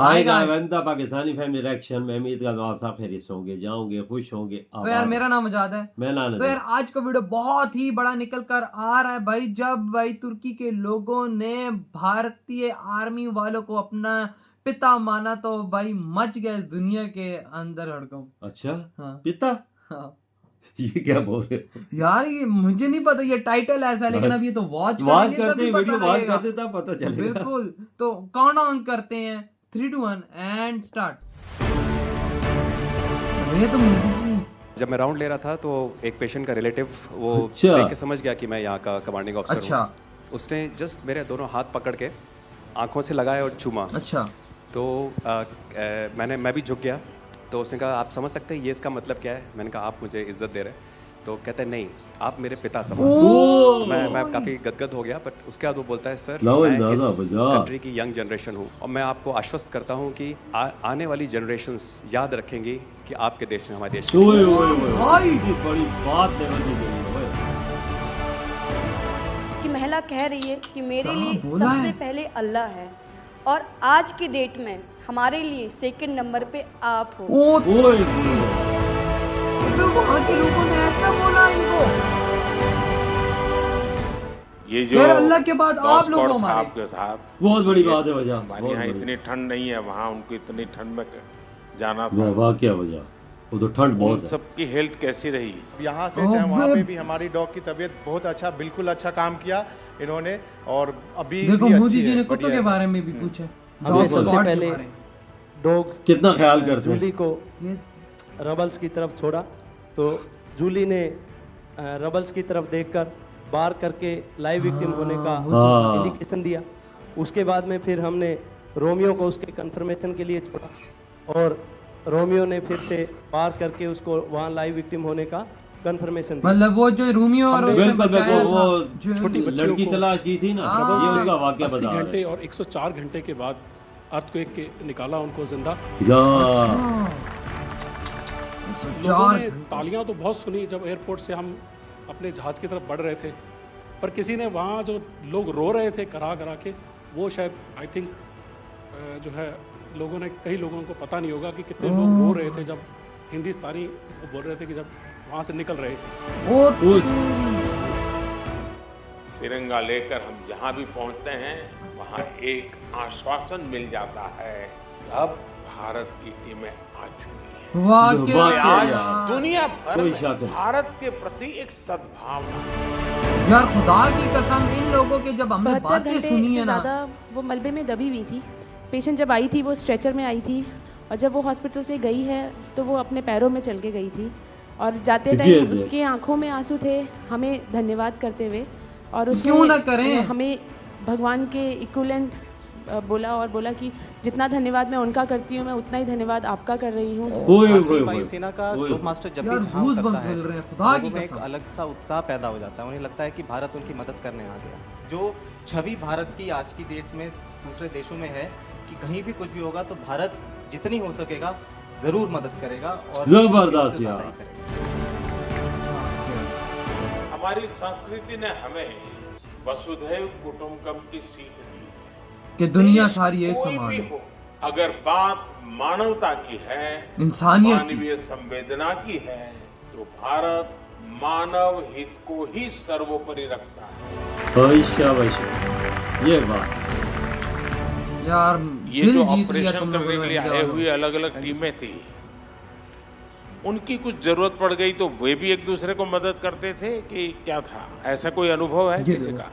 आएगा आएगा। वंदा पाकिस्तानी फैमिली रिएक्शन में उम्मीद करता हूँ आप सब खैरियत से होंगे, जाओगे, खुश होंगे। तो यार मेरा नाम आजाद है। मैं नाना तो यार आज का वीडियो बहुत ही बड़ा निकल कर आ रहा है भाई, जब भाई तुर्की के लोगों ने भारतीय आर्मी वालों को अपना पिता माना तो भाई मच गया इस दुनिया के अंदर हड़कंप। अच्छा हाँ पिता हाँ ये क्या बोल रहे हो? यार ये मुझे नहीं पता, ये टाइटल ऐसा है, लेकिन अब ये तो वॉच करते हैं, वीडियो वॉच करते तब पता चलेगा। बिल्कुल। तो काउंटडाउन करते हैं 3 2 1 एंड स्टार्ट। ये तो मोदी जी। जब मैं राउंड ले रहा था तो एक पेशेंट का रिलेटिव वो अच्छा। देख के समझ गया कि मैं यहाँ का कमांडिंग ऑफिसर अच्छा हूँ। उसने जस्ट मेरे दोनों हाथ पकड़ के आंखों से लगाया और चूमा। अच्छा तो मैं भी झुक गया। तो उसने कहा आप समझ सकते हैं ये इसका मतलब क्या है? मैंने कहा आप मुझे इज्जत दे रहे हैं। तो कहते हैं नहीं, आप मेरे पिता समान। ओह! मैं काफ़ी गदगद हो गया। बट उसके बाद वो बोलता है सर लाओ मैं अंदाजा इस बजा। कंट्री की यंग जनरेशन हूँ और मैं आपको आश्वस्त करता हूँ कि आने वाली जनरेशंस याद रखेंगी कि आपके देश ने हमारे देश ओए ओए ओए भाई! इतनी बड़ी बात है बंदी के लिए। कि महिला कह रही है कि मेरे क्या लिए बोला सबसे है? पहले अल्लाह है और आज की डेट में हमारे लिए सेकंड नंबर पे आप हो। ओ ओए वहाँ के लोगों ने ऐसा बोला इनको। ये जो यार अल्लाह के बाद आप लोग स्कॉट था हमारे। आपके साथ, बहुत बड़ी बात है वजह। हमारे बहुत यहाँ बड़ी। इतनी ठंड नहीं है, वहाँ उनको इतनी ठंड में जाना वाह था। वाह क्या वजह, वो तो ठंड उन बहुत है। सबकी हेल्थ कैसी रही? यहाँ से चाहे वहाँ पे भी हमारी डॉग की तबीयत बहुत अच्छा, बिल्कुल अच्छा काम किया इन्होंने। और अभी देखो भी मोदी अच्छी जी है, ने कुत्तों बढ़िया के है। बारे में भी पूछा। हमने डॉग सबसे स्क्वाड के पहले बारे में। डॉग्स कितना ख्याल करते जूली हैं। को ये रबल्स की तरफ छोड़ा तो जूली ने रबल्स की तरफ देखकर बार करके लाइव विक्टिम होने का हाँ। इंडिकेशन दिया। उसके बाद में फिर हमने रोमियो को उसके कंफर्मेशन के लिए छोड़ा और रोमियो ने फिर से बार करके उसको वहाँ लाइव विक्टिम होने का कंफर्मेशन दिया। मतलब वो जो रोमियो और उसने बिल्कुल बचाया बिल्कुल, था, वो जो छोटी बच्चियों लड़की को तलाश की थी ना, हाँ। ये उसका वाक्य 80 बता घंटे रहे और 104 घंटे के बाद अर्थक्वेक के निकाला उनको जिंदा। या लोगों ने तालियां तो बहुत सुनी जब एयरपोर्ट से हम अपने जहाज की तरफ बढ़ रहे थे, पर किसी ने वहाँ जो लोग रो रहे थे करा करा के, वो शायद आई थिंक जो है लोगों ने, कई लोगों को पता नहीं होगा कि कितने लोग रो रहे थे जब हिंदुस्तानी वो बोल रहे थे कि जब वहाँ से निकल रहे थे। वो तिरंगा लेकर हम जहाँ भी पहुँचते हैं वहाँ एक आश्वासन मिल जाता है कि अब भारत की टीमें आ चुकी हैं। वाह वाह, क्या क्या आज यार। दुनिया भर कोई में शक नहीं। भारत के प्रति एक सद्भावना। यार खुदा की कसम, इन लोगों के जब हमने 72 बातें घंटे सुनी से है ना, ज़्यादा वो मलबे में दबी हुई थी। पेशेंट जब आई थी वो स्ट्रेचर में आई थी और जब वो हॉस्पिटल से गई है तो वो अपने पैरों में चल के गई थी और जाते ये टाइम देख। उसके आंखों में आंसू थे हमें धन्यवाद करते हुए। और उसने क्यों ना करें? हमें भगवान के इक्विवेलेंट बोला और बोला कि जितना धन्यवाद मैं उनका करती हूँ मैं उतना ही धन्यवाद आपका कर रही हूँ। ओए भारतीय ओए वायुसेना का ओए। ग्रुप मास्टर जब यार भी जहाँ गूज उतरता बम्स है मिल रहे हैं, खुदा की लोगों में एक कसम। अलग सा उत्साह पैदा हो जाता है। उन्हें लगता है कि भारत उनकी मदद करने आ गया। जो छवि भारत की आज की डेट में दूसरे देशों में है कि कहीं भी कुछ भी होगा तो भारत जितनी हो सकेगा जरूर मदद करेगा और जबरदस्त उससे यार। ज़्यादा ही करेगा। हमारी संस्कृति ने हमें वसुधैव कुटुंबकम की सीख दी कि दुनिया देश सारी एक कोई समान भी है। हो, अगर बात मानवता की है, इंसानियत की। मानवीय संवेदना की है, तो भारत मानव हित को ही सर्वोपरि रखता है। वैश्या ये बात। यार ये दिल जो जीत लिया ऑपरेशन तुम लोगों करने ने के लिए इंडिया आए वालों हुए ने। अलग अलग टीमें थी, उनकी कुछ जरूरत पड़ गई तो वे भी एक दूसरे को मदद करते थे कि क्या था? ऐसा कोई अनुभव है किसी का?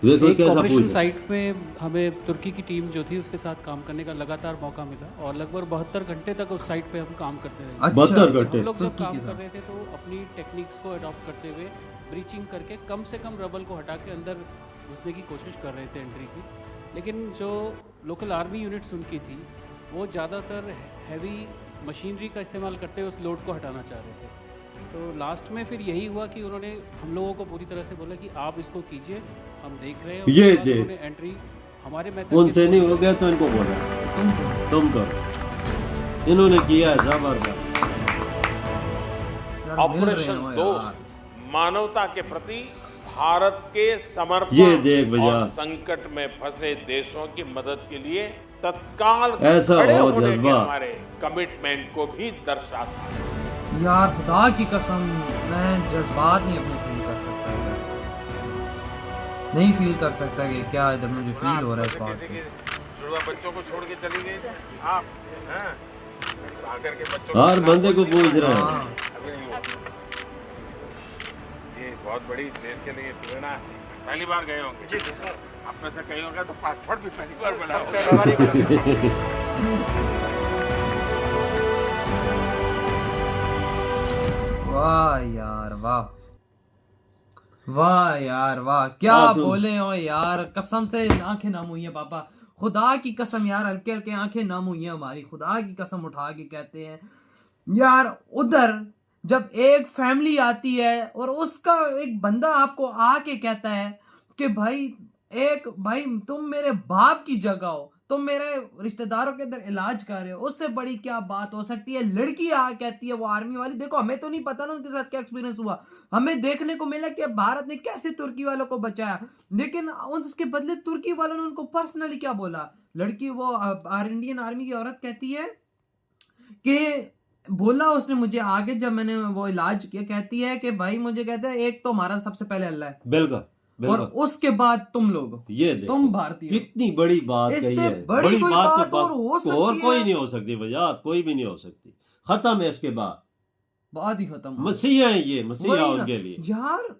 देखो एक कैसा ऑपरेशन पूछ। साइट पे हमें तुर्की की टीम जो थी उसके साथ काम करने का लगातार मौका मिला और लगभग 72 घंटे तक उस साइट पे हम काम करते रहे। अच्छा, 72 घंटे। हम लोग जब तुर्की काम के कर साथ। रहे थे तो अपनी टेक्निक्स को अडॉप्ट करते हुए ब्रीचिंग करके कम से कम रबल को हटा के अंदर घुसने की कोशिश कर रहे थे एंट्री की। लेकिन जो लोकल आर्मी यूनिट्स उनकी थी वो ज़्यादातर हैवी मशीनरी का इस्तेमाल करते हुए उस लोड को हटाना चाह रहे थे। तो लास्ट में फिर यही हुआ कि उन्होंने हम लोगों को पूरी तरह से बोला कि आप इसको कीजिए, हम देख रहे हैं। ये उसके बाद देख। उन्होंने एंट्री हमारे मेथड उनसे नहीं हो गया तो इनको बोला तुम करो। इन्होंने किया है जबरदस्त। यार, मिल रहे ऑपरेशन हो यार। दोस्त मानवता के प्रति भारत के समर्पण ये देख भैया। और संकट में फंसे देशों की मदद के लिए तत्काल ऐसा खड़े हो होने के जज्बा। हमारे कमिटमेंट को भी दर्शाता है। यार खुदा की कसम मैं जज्बात नहीं अपने फील कर सकता इधर। नहीं फील कर सकता कि क्या इधर मुझे फील हो रहा है इस बात पे। जुड़वा बच्चों को छोड़ के चली गई आप, हैं? आकर के बच्चों हर बंदे को पूछ रहे हैं। हाँ। अभी नहीं हुआ। ये बहुत बड़ी देश के लिए प्रेरणा है। पहली बार गए होंगे जी सर, आप में से कहीं होगा तो पासपोर्ट भी पहली बार बना वाह यार वाह, वाह यार वाह, क्या हाँ, तुम- बोले हो यार, कसम से आंखें नम हुई है पापा, खुदा की कसम यार, हल्के हल्के आंखें नम हुई है हमारी, खुदा की कसम उठा के कहते हैं यार। उधर जब एक फैमिली आती है और उसका एक बंदा आपको आके कहता है कि भाई तुम मेरे बाप की जगह हो, तुम मेरे रिश्तेदारों के अंदर इलाज कर रहे हो, उससे बड़ी क्या बात हो सकती है। लड़की आ कहती है वो आर्मी वाली, देखो हमें तो नहीं पता ना उनके साथ क्या एक्सपीरियंस हुआ, हमें देखने को मिला कि भारत ने कैसे तुर्की वालों को बचाया, लेकिन उसके बदले तुर्की वालों ने उनको पर्सनली क्या बोला। लड़की वो इंडियन आर्मी की औरत कहती है कि बोला उसने मुझे आगे जब मैंने वो इलाज किया, कहती है कि भाई मुझे कहता है एक तो हमारा सबसे पहले अल्लाह है, बिल्कुल और बिल्कुल। उसके बाद तुम लोग हो, ये देखो, तुम भारतीय हो। कितनी बड़ी बात कही इससे है। बड़ी कोई बात तो और हो सकती और कोई है? नहीं हो सकती वजात, कोई भी नहीं हो सकती। खत्म है इसके बाद। बात ही खत्म हो। मसीहा है ये, मसीहा वही ना। उनके लिए। यार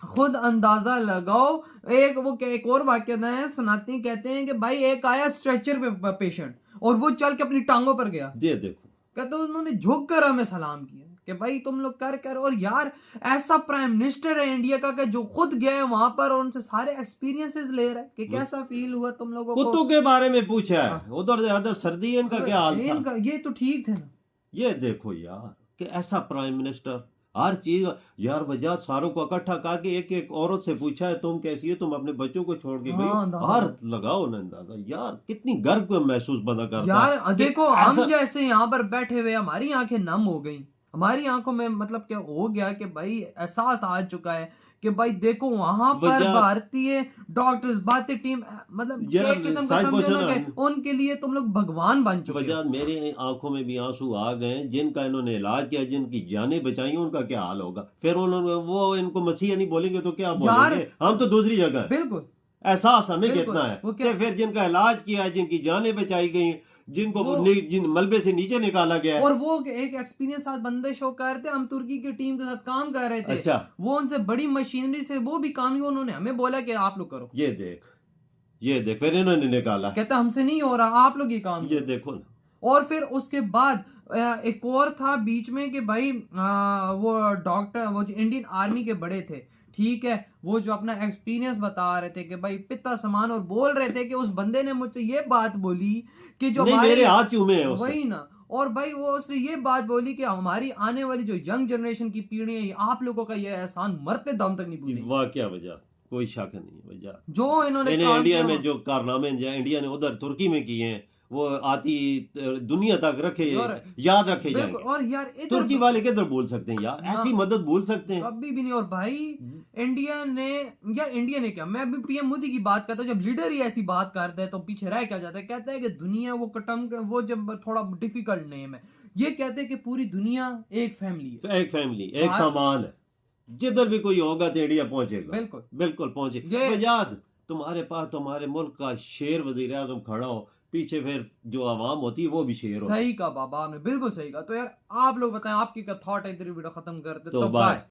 खुद अंदाजा लगाओ, एक और वाक्य है सुनाते हैं, कहते हैं कि भाई एक आया स्ट्रेचर पे पेशेंट और वो चल के अपनी टांगों पर गया, ये देखो, कहते उन्होंने झुक कर हमें सलाम किया कि भाई तुम लोग कर। और यार ऐसा प्राइम मिनिस्टर है इंडिया का कि जो खुद गया है वहां पर और उनसे सारे एक्सपीरियंसेस ले रहा है कि कैसा फील हुआ तुम लोगों को। कुत्तों के बारे में पूछा है, उधर ज्यादा सर्दी है, इनका क्या हाल था। ये तो ठीक थे ना। ये देखो यार कि ऐसा प्राइम मिनिस्टर हर चीज यार, वजह सारों को इकट्ठा करके एक एक औरत से पूछा है तुम कैसी है, तुम अपने बच्चों को छोड़ के हाँ, गई, अंदाजा। हर लगाओ ना अंदाजा। यार कितनी गर्व महसूस बना करता यार है। देखो कि हम ऐसा- जैसे यहाँ पर बैठे हुए हमारी आंखें नम हो गई, हमारी आंखों में मतलब क्या हो गया कि भाई एहसास आ चुका है कि भाई देखो वहां पर वजह- भारतीय डॉक्टर्स भारतीय टीम मतलब यार, एक किस्म का सच समझो पूछो ना ना, कि उनके लिए तुम लोग भगवान बन चुके हो। वजह मेरे आंखों में भी आंसू आ गए, जिनका इन्होंने इलाज किया, जिनकी जानें बचाई, उनका क्या हाल होगा। फिर उन्होंने वो इनको मसीहा नहीं बोलेंगे तो क्या बोलेंगे, हम तो दूसरी जगह हैं। बिल्कुल एहसास हमें बिल्कुल, कितना है वो क्या- कि फिर जिनका इलाज किया, जिनकी जानें बचाई गई, जिनको वो- जिन मलबे से नीचे निकाला गया। और वो एक एक्सपीरियंस साथ बंदे शो कर रहे थे, हम तुर्की की टीम के साथ काम कर रहे थे, अच्छा, वो उनसे बड़ी मशीनरी से वो भी काम किया, उन्होंने हमें बोला कि आप लोग करो, ये देख फिर इन्होंने निकाला। कहते हमसे नहीं हो रहा, आप लोग ये काम ये करो। देखो ना, और फिर उसके बाद एक और था बीच में कि भाई वो डॉक्टर वो जो इंडियन आर्मी के बड़े थे, ठीक है, वो जो अपना एक्सपीरियंस बता रहे थे कि भाई पिता समान, और बोल रहे थे कि उस बंदे ने मुझसे ये बात बोली कि जो नहीं हमारे मेरे हाथ चूमे हैं उसने। वही ना, और भाई वो उसने ये बात बोली कि हमारी आने वाली जो यंग जनरेशन की पीढ़ी है, आप लोगों का ये एहसान मरते दम तक नहीं भूलेगी। वाह क्या वजह, कोई शक नहीं वजह। जो इन्होंने इन्हें काम इंडिया किया में जो कारनामे इंडिया ने उधर तुर्की में किए हैं, वो आती दुनिया तक रखे याद रखे बिल्कुल। जाएंगे। और यार इधर तुर्की वाले किधर भूल सकते हैं यार, ऐसी मदद भूल सकते हैं कभी भी नहीं। और भाई इंडिया ने क्या, मैं अभी पीएम मोदी की बात करता हूँ, जब लीडर ही ऐसी बात करता है तो पीछे रह क्या जाता है। कहता है कि दुनिया वो जब थोड़ा डिफिकल्ट नेम है, ये कहते हैं कि पूरी दुनिया एक फैमिली है, एक फैमिली एक सामान है, जिधर भी कोई होगा तो इंडिया पहुंचेगा। बिल्कुल बिल्कुल पहुंचेगा। याद तुम्हारे पास तुम्हारे मुल्क का शेर वजीर आजम खड़ा हो, पीछे फिर जो आवाम होती है वो भी शेर हो। सही कहा बाबा, आपने बिल्कुल सही कहा। तो यार आप लोग बताएं आपकी क्या थॉट है, इधर वीडियो खत्म करते तो बाय।